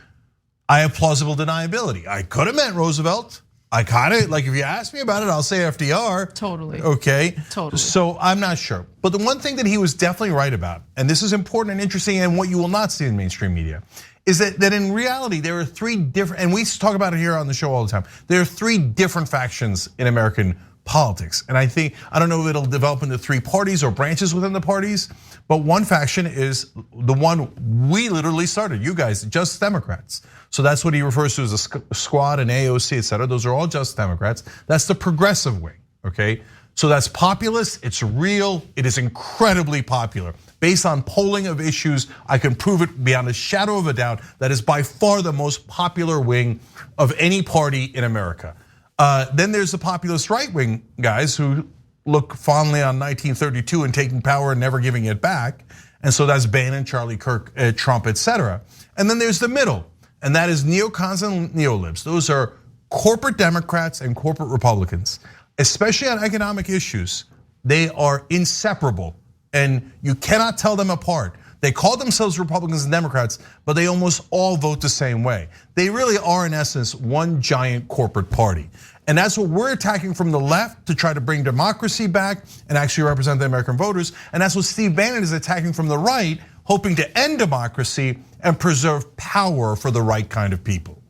I have plausible deniability. I could have meant Roosevelt. I kind of, like if you ask me about it, I'll say FDR. Totally. Okay. Totally. So I'm not sure. But the one thing that he was definitely right about, and this is important and interesting and what you will not see in mainstream media, is that in reality, there are three different, and we talk about it here on the show all the time, there are three different factions in American politics. And I don't know if it'll develop into three parties or branches within the parties, but one faction is the one we literally started, you guys, just Democrats. So that's what he refers to as a squad and AOC, et cetera. Those are all just Democrats. That's the progressive wing, okay? So that's populist, it's real, it is incredibly popular. Based on polling of issues, I can prove it beyond a shadow of a doubt that is by far the most popular wing of any party in America. Then there's the populist right wing guys who look fondly on 1932 and taking power and never giving it back. And so that's Bannon, Charlie Kirk, Trump, et cetera. And then there's the middle, and that is neocons and neolibs. Those are corporate Democrats and corporate Republicans, especially on economic issues. They are inseparable and you cannot tell them apart. They call themselves Republicans and Democrats, but they almost all vote the same way. They really are in essence one giant corporate party. And that's what we're attacking from the left to try to bring democracy back and actually represent the American voters. And that's what Steve Bannon is attacking from the right, hoping to end democracy and preserve power for the right kind of people.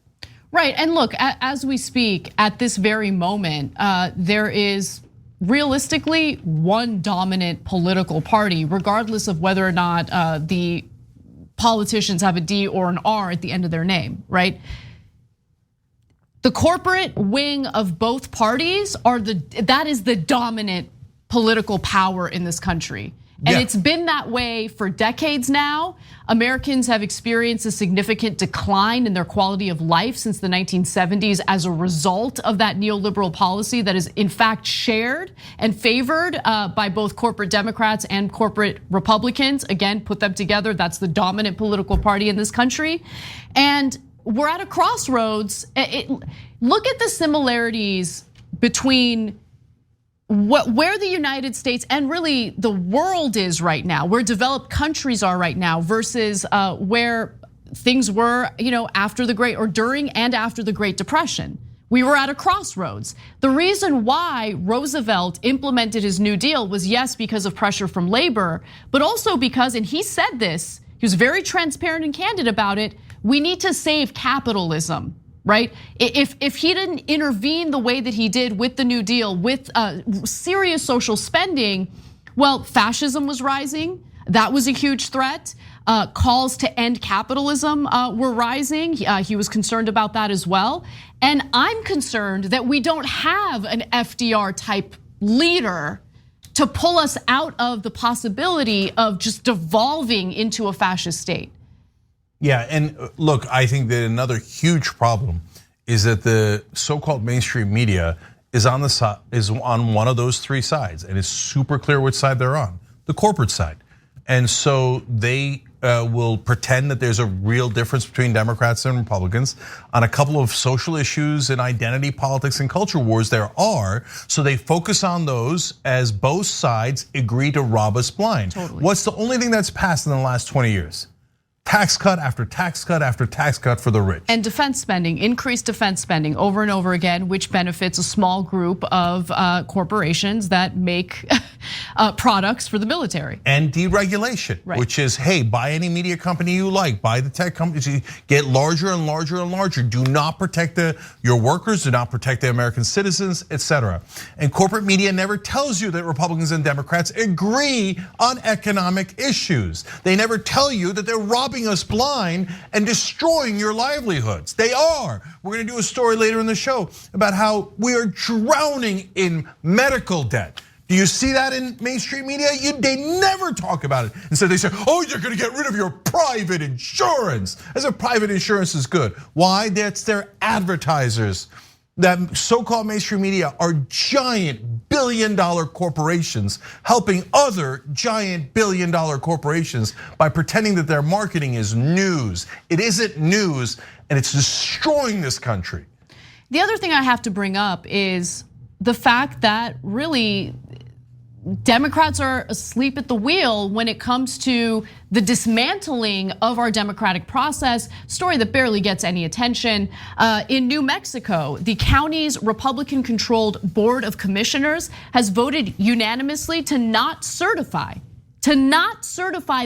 Right, and look, as we speak, at this very moment, there is realistically one dominant political party, regardless of whether or not the politicians have a D or an R at the end of their name, right? The corporate wing of both parties that is the dominant political power in this country. And it's been that way for decades now. Americans have experienced a significant decline in their quality of life since the 1970s as a result of that neoliberal policy that is in fact shared and favored by both corporate Democrats and corporate Republicans. Again, put them together, that's the dominant political party in this country. And we're at a crossroads. Look at the similarities between where the United States and really the world is right now, where developed countries are right now versus where things were, after the Great or during and after the Great Depression. We were at a crossroads. The reason why Roosevelt implemented his New Deal was yes, because of pressure from labor, but also because, and he said this, he was very transparent and candid about it, we need to save capitalism. right? If he didn't intervene the way that he did with the New Deal, with serious social spending, well, fascism was rising. That was a huge threat. Calls to end capitalism were rising. He was concerned about that as well. And I'm concerned that we don't have an FDR type leader to pull us out of the possibility of just devolving into a fascist state. Yeah, and look, I think that another huge problem is that the so-called mainstream media is on one of those three sides, and it's super clear which side they're on, the corporate side. And so they will pretend that there's a real difference between Democrats and Republicans on a couple of social issues and identity politics and culture wars there are. So they focus on those as both sides agree to rob us blind. Totally. What's the only thing that's passed in the last 20 years? Tax cut after tax cut after tax cut for the rich. And defense spending, increased defense spending over and over again, which benefits a small group of corporations that make products for the military. And deregulation, Right. Which is, hey, buy any media company you like, buy the tech companies, get larger and larger and larger. Do not protect your workers, do not protect the American citizens, etc. And corporate media never tells you that Republicans and Democrats agree on economic issues. They never tell you that they're robbing us blind and destroying your livelihoods. They are. We're gonna do a story later in the show about how we are drowning in medical debt. Do you see that in mainstream media? They never talk about it. Instead they say, oh, you're gonna get rid of your private insurance. As if private insurance is good. Why? That's their advertisers. That so-called mainstream media are giant billion-dollar corporations helping other giant billion-dollar corporations by pretending that their marketing is news. It isn't news, and it's destroying this country. The other thing I have to bring up is the fact that really Democrats are asleep at the wheel when it comes to the dismantling of our democratic process, story that barely gets any attention. In New Mexico, the county's Republican-controlled Board of Commissioners has voted unanimously to not certify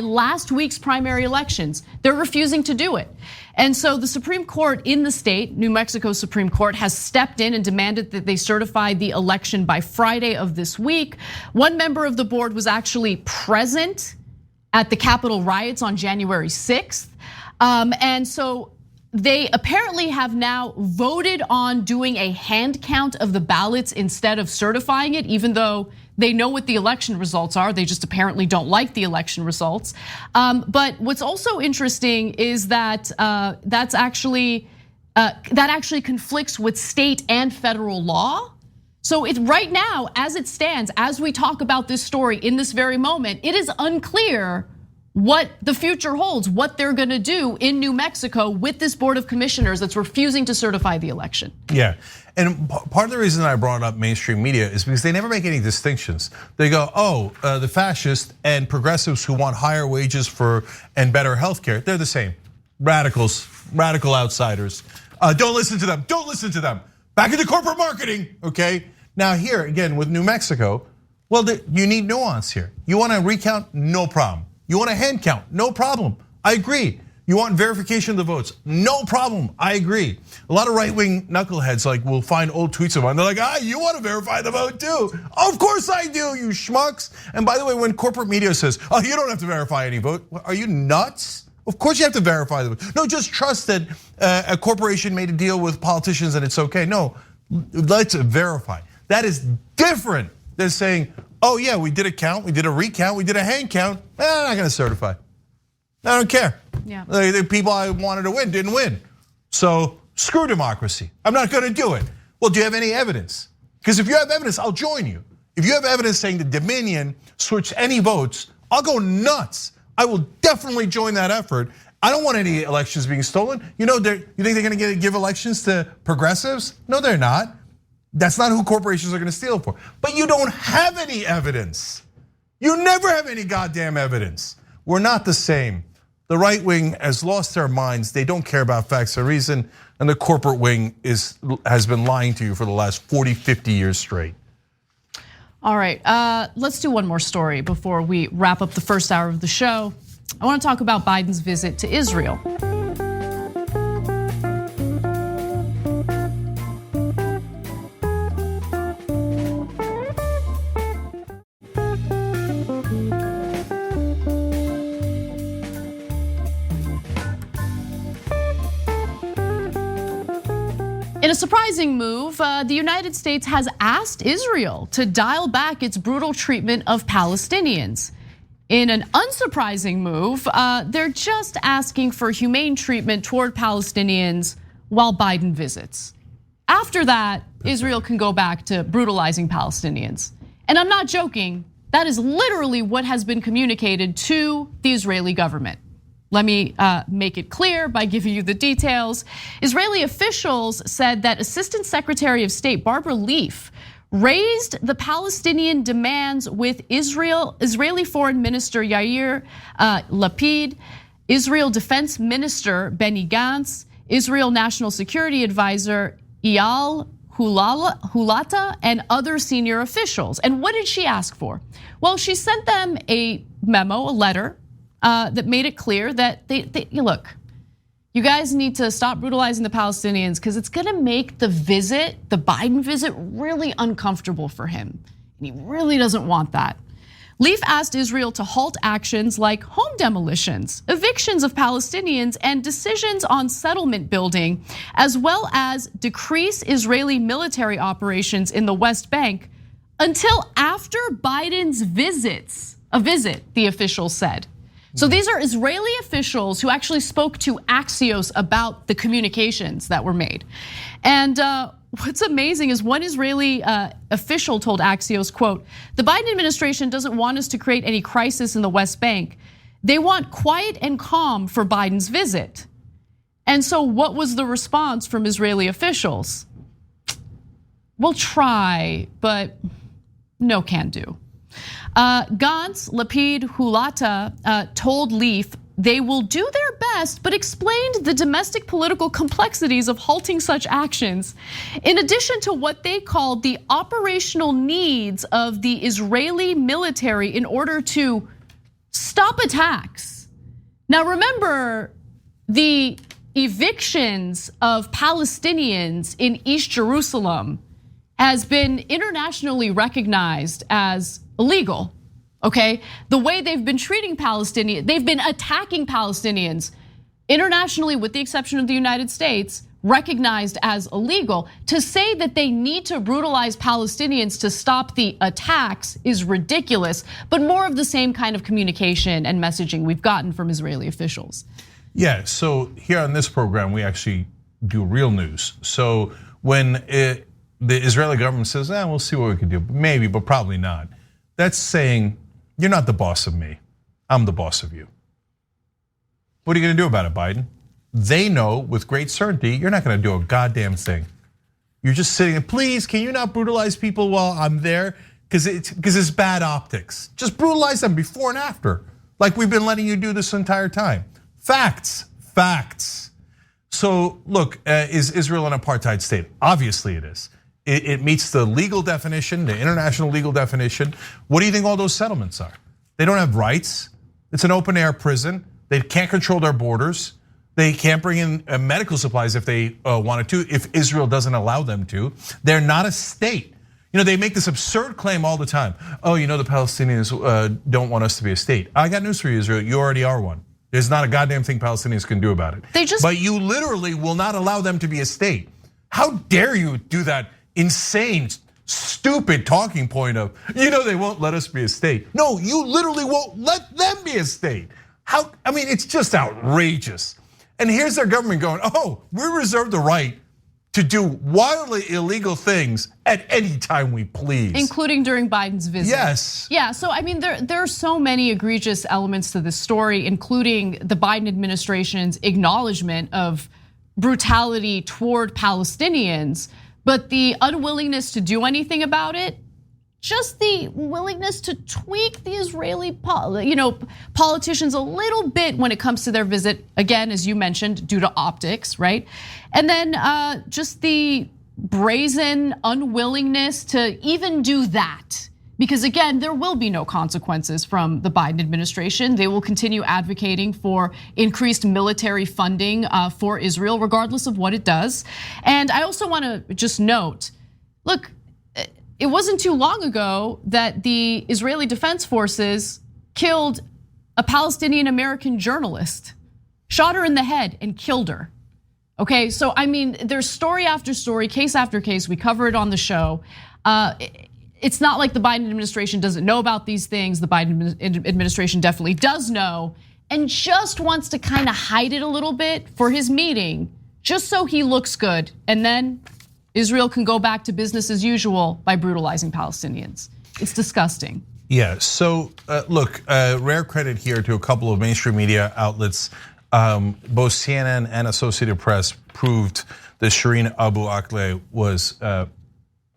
last week's primary elections. They're refusing to do it. And so the Supreme Court in the state, New Mexico Supreme Court, has stepped in and demanded that they certify the election by Friday of this week. One member of the board was actually present at the Capitol riots on January 6th. And so they apparently have now voted on doing a hand count of the ballots instead of certifying it, even though they know what the election results are. They just apparently don't like the election results. But what's also interesting is that that actually conflicts with state and federal law. So right now, as it stands, as we talk about this story in this very moment, it is unclear what the future holds, what they're gonna do in New Mexico with this Board of Commissioners that's refusing to certify the election. Yeah, and part of the reason I brought up mainstream media is because they never make any distinctions. They go, oh, the fascists and progressives who want higher wages and better healthcare, they're the same. Radicals, radical outsiders. Don't listen to them, don't listen to them. Back into corporate marketing, okay? Now here, again, with New Mexico, well, you need nuance here. You wanna recount, no problem. You want a hand count, no problem, I agree. You want verification of the votes, no problem, I agree. A lot of right-wing knuckleheads will find old tweets of mine, they're like, you want to verify the vote too? Of course I do, you schmucks. And by the way, when corporate media says, oh, you don't have to verify any vote, are you nuts? Of course you have to verify the vote. No, just trust that a corporation made a deal with politicians and it's okay. No, let's verify. That is different than saying, oh yeah, we did a count, we did a recount, we did a hand count. I'm not gonna certify. I don't care. Yeah. The people I wanted to win didn't win. So screw democracy. I'm not gonna do it. Well, do you have any evidence? Because if you have evidence, I'll join you. If you have evidence saying the Dominion switched any votes, I'll go nuts. I will definitely join that effort. I don't want any elections being stolen. You think they're gonna give elections to progressives? No, they're not. That's not who corporations are gonna steal it for. But you don't have any evidence. You never have any goddamn evidence. We're not the same. The right wing has lost their minds. They don't care about facts or reason. And the corporate wing has been lying to you for the last 40, 50 years straight. All right, let's do one more story before we wrap up the first hour of the show. I want to talk about Biden's visit to Israel. In a surprising move, the United States has asked Israel to dial back its brutal treatment of Palestinians. In an unsurprising move, they're just asking for humane treatment toward Palestinians while Biden visits. After that, Israel can go back to brutalizing Palestinians. And I'm not joking, that is literally what has been communicated to the Israeli government. Let me make it clear by giving you the details. Israeli officials said that Assistant Secretary of State Barbara Leaf raised the Palestinian demands with Israeli Foreign Minister Yair Lapid, Israel Defense Minister Benny Gantz, Israel National Security Advisor Eyal Hulata, and other senior officials. And what did she ask for? Well, she sent them a memo, a letter, that made it clear that look, you guys need to stop brutalizing the Palestinians because it's gonna make the Biden visit, really uncomfortable for him. And he really doesn't want that. Leaf asked Israel to halt actions like home demolitions, evictions of Palestinians, and decisions on settlement building, as well as decrease Israeli military operations in the West Bank until after Biden's visit, the officials said. So these are Israeli officials who actually spoke to Axios about the communications that were made. And what's amazing is one Israeli official told Axios, quote, "The Biden administration doesn't want us to create any crisis in the West Bank. They want quiet and calm for Biden's visit." And so what was the response from Israeli officials? We'll try, but no can do. Gantz, Lapid, Hulata told Leaf they will do their best, but explained the domestic political complexities of halting such actions, in addition to what they called the operational needs of the Israeli military in order to stop attacks. Now remember, the evictions of Palestinians in East Jerusalem has been internationally recognized as illegal, okay? The way they've been treating Palestinians, they've been attacking Palestinians internationally, with the exception of the United States, recognized as illegal. To say that they need to brutalize Palestinians to stop the attacks is ridiculous, but more of the same kind of communication and messaging we've gotten from Israeli officials. Yeah, so here on this program, we actually do real news. So when the Israeli government says, we'll see what we can do, maybe, but probably not. That's saying, you're not the boss of me, I'm the boss of you. What are you gonna do about it, Biden? They know with great certainty, you're not gonna do a goddamn thing. You're just sitting there, please, can you not brutalize people while I'm there? Because it's bad optics. Just brutalize them before and after, like we've been letting you do this entire time. Facts. So look, is Israel an apartheid state? Obviously it is. It meets the legal definition, the international legal definition. What do you think all those settlements are? They don't have rights. It's an open air prison. They can't control their borders. They can't bring in medical supplies if they wanted to, if Israel doesn't allow them to. They're not a state. They make this absurd claim all the time. Oh, the Palestinians don't want us to be a state. I got news for you, Israel. You already are one. There's not a goddamn thing Palestinians can do about it. But you literally will not allow them to be a state. How dare you do that insane, stupid talking point of, they won't let us be a state. No, you literally won't let them be a state. It's just outrageous. And here's their government going, we reserve the right to do wildly illegal things at any time we please. Including during Biden's visit. Yes. Yeah, so there are so many egregious elements to this story, including the Biden administration's acknowledgement of brutality toward Palestinians, but the unwillingness to do anything about it, just the willingness to tweak the Israeli politicians a little bit when it comes to their visit, again, as you mentioned, due to optics, right? And then just the brazen unwillingness to even do that. Because again, there will be no consequences from the Biden administration. They will continue advocating for increased military funding for Israel, regardless of what it does. And I also want to just note, look, it wasn't too long ago that the Israeli Defense Forces killed a Palestinian American journalist, shot her in the head and killed her. Okay, so I mean, there's story after story, case after case. We cover it on the show. It's not like the Biden administration doesn't know about these things. The Biden administration definitely does know and just wants to kind of hide it a little bit for his meeting, just so he looks good. And then Israel can go back to business as usual by brutalizing Palestinians. It's disgusting. Yeah, so look, rare credit here to a couple of mainstream media outlets. Both CNN and Associated Press proved that Shireen Abu Akleh was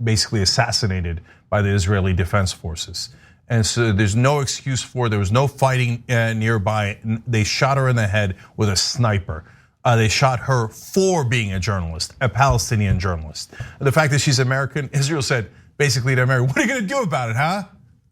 basically assassinated by the Israeli Defense Forces. And so there's no excuse for it. There was no fighting nearby. They shot her in the head with a sniper. They shot her for being a journalist, a Palestinian journalist. The fact that she's American, Israel said basically to America, what are you gonna do about it, huh?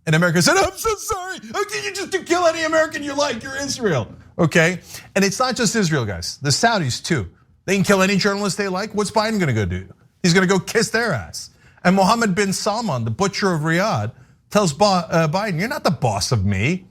And America said, I'm so sorry. Okay, you just kill any American you like, you're Israel. Okay, and it's not just Israel, guys. The Saudis too. They can kill any journalist they like. What's Biden gonna go do? He's gonna go kiss their ass. And Mohammed bin Salman, the butcher of Riyadh, tells Biden, you're not the boss of me.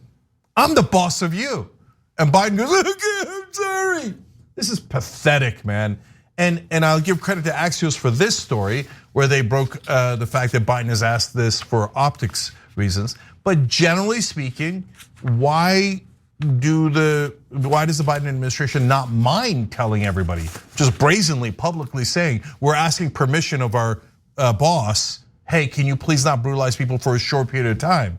I'm the boss of you. And Biden goes, okay, I'm sorry. This is pathetic, man. And I'll give credit to Axios for this story, where they broke the fact that Biden has asked this for optics reasons. But generally speaking, why does the Biden administration not mind telling everybody, just brazenly, publicly saying, we're asking permission of our boss, hey, can you please not brutalize people for a short period of time?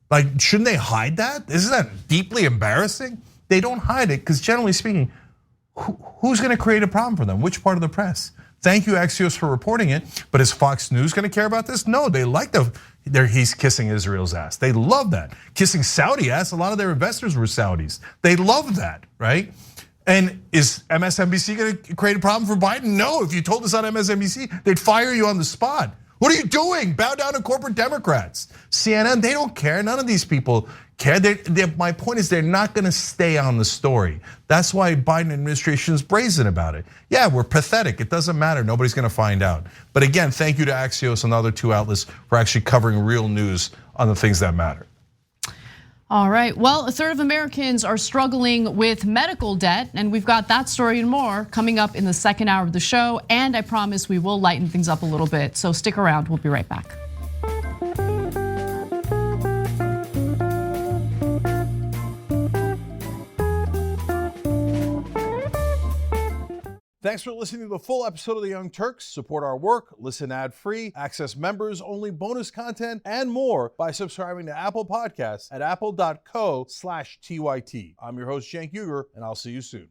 Like, shouldn't they hide that? Isn't that deeply embarrassing? They don't hide it because generally speaking, who's gonna create a problem for them? Which part of the press? Thank you, Axios, for reporting it, but is Fox News gonna care about this? No, they like he's kissing Israel's ass. They love that. Kissing Saudi ass, a lot of their investors were Saudis. They love that, right? And is MSNBC gonna create a problem for Biden? No, if you told us on MSNBC, they'd fire you on the spot. What are you doing? Bow down to corporate Democrats. CNN, they don't care. None of these people care. My point is they're not gonna stay on the story. That's why Biden administration is brazen about it. Yeah, we're pathetic. It doesn't matter. Nobody's gonna find out. But again, thank you to Axios and the other two outlets for actually covering real news on the things that matter. All right, well, a third of Americans are struggling with medical debt, and we've got that story and more coming up in the second hour of the show, and I promise we will lighten things up a little bit, so stick around, we'll be right back. Thanks for listening to the full episode of The Young Turks. Support our work, listen ad-free, access members-only bonus content, and more by subscribing to Apple Podcasts at apple.co/TYT. I'm your host, Cenk, and I'll see you soon.